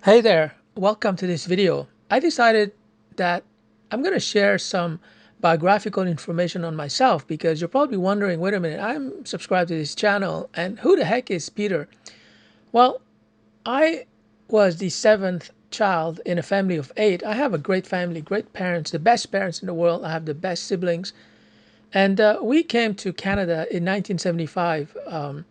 Hey there, welcome to this video. I decided that I'm going to share some biographical information on myself because you're probably wondering, wait a minute, I'm subscribed to this channel and who the heck is Peter? Well, I was the seventh child in a family of eight. I have a great family, great parents, the best parents in the world. I have the best siblings. And we came to Canada in 1975.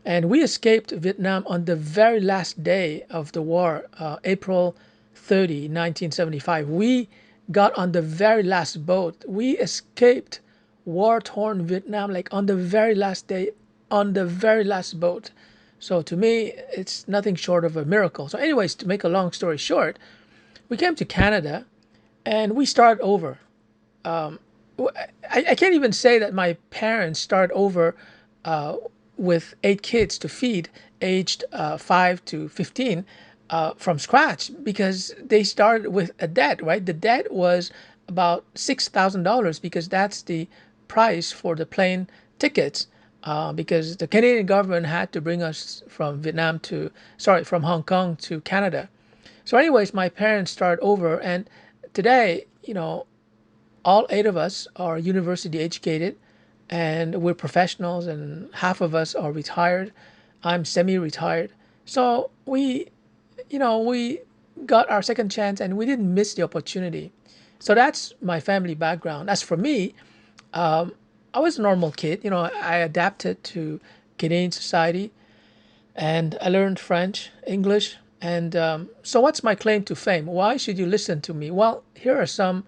And we escaped Vietnam on the very last day of the war, April 30, 1975. We got on the very last boat. We escaped war-torn Vietnam like on the very last day, on the very last boat. So to me, it's nothing short of a miracle. So anyways, to make a long story short, we came to Canada and we started over. I can't even say that my parents started over uh, with eight kids to feed, aged 5 to 15, from scratch because they started with a debt, right? The debt was about $6,000 because that's the price for the plane tickets. Because the Canadian government had to bring us from from Hong Kong to Canada. So, anyways, my parents started over, and today, all eight of us are university educated and we're professionals, and half of us are retired. I'm semi-retired. So we got our second chance and we didn't miss the opportunity. So that's my family background. As for me, I was a normal kid. I adapted to Canadian society and I learned French, English. And so, what's my claim to fame? Why should you listen to me? Well, here are some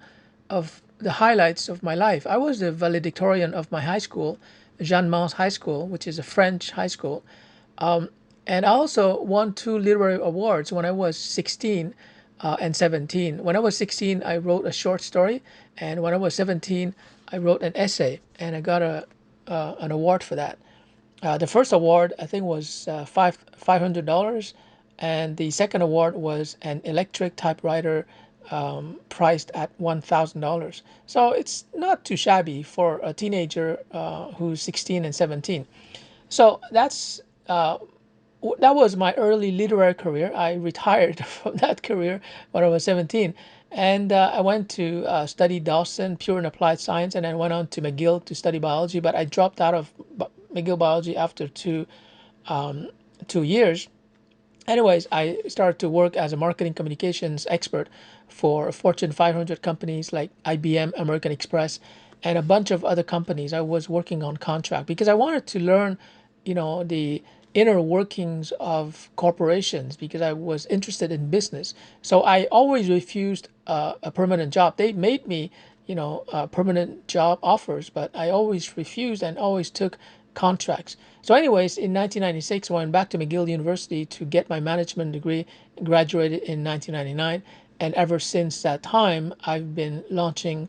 of the highlights of my life. I was the valedictorian of my high school, Jeanne Mance High School, which is a French high school. And I also won two literary awards when I was 16 and 17. When I was 16, I wrote a short story, and when I was 17, I wrote an essay, and I got an award for that. The first award I think was $500, and the second award was an electric typewriter priced at $1,000. So it's not too shabby for a teenager who's 16 and 17. So that was my early literary career. I retired from that career when I was 17. And I went to study Dawson, pure and applied science, and then went on to McGill to study biology. But I dropped out of McGill biology after 2 years. Anyways, I started to work as a marketing communications expert for Fortune 500 companies like IBM, American Express, and a bunch of other companies. I was working on contract because I wanted to learn, the inner workings of corporations because I was interested in business. So I always refused a permanent job. They made me, permanent job offers, but I always refused and always took contracts. So, anyways, in 1996, I went back to McGill University to get my management degree, graduated in 1999, and ever since that time, I've been launching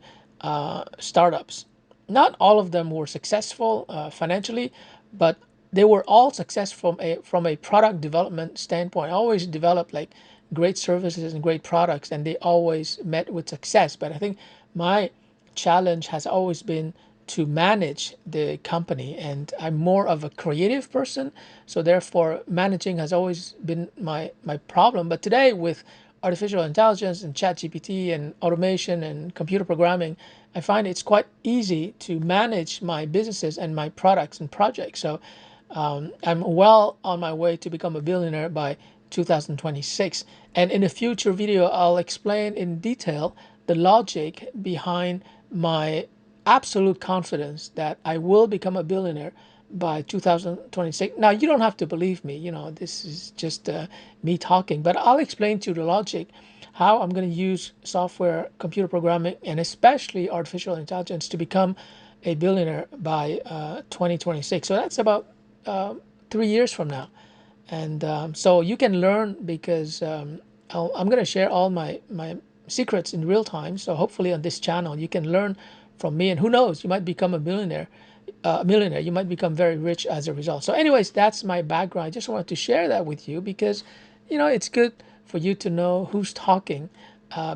startups. Not all of them were successful financially, but they were all successful from a product development standpoint. I always developed like great services and great products, and they always met with success. But I think my challenge has always been to manage the company, and I'm more of a creative person, so therefore managing has always been my problem. But today, with artificial intelligence and chat GPT and automation and computer programming, I find it's quite easy to manage my businesses and my products and projects. So I'm well on my way to become a billionaire by 2026. And in a future video, I'll explain in detail the logic behind my absolute confidence that I will become a billionaire by 2026. Now, you don't have to believe me. This is just me talking, but I'll explain to you the logic, how I'm going to use software, computer programming, and especially artificial intelligence to become a billionaire by 2026. So that's about 3 years from now. And so you can learn because I'm going to share all my secrets in real time. So hopefully on this channel, you can learn from me. And who knows, you might become a millionaire. You might become very rich as a result. So anyways, that's my background. I just wanted to share that with you because, it's good for you to know who's talking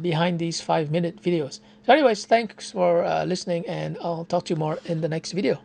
behind these 5-minute videos. So anyways, thanks for listening, and I'll talk to you more in the next video.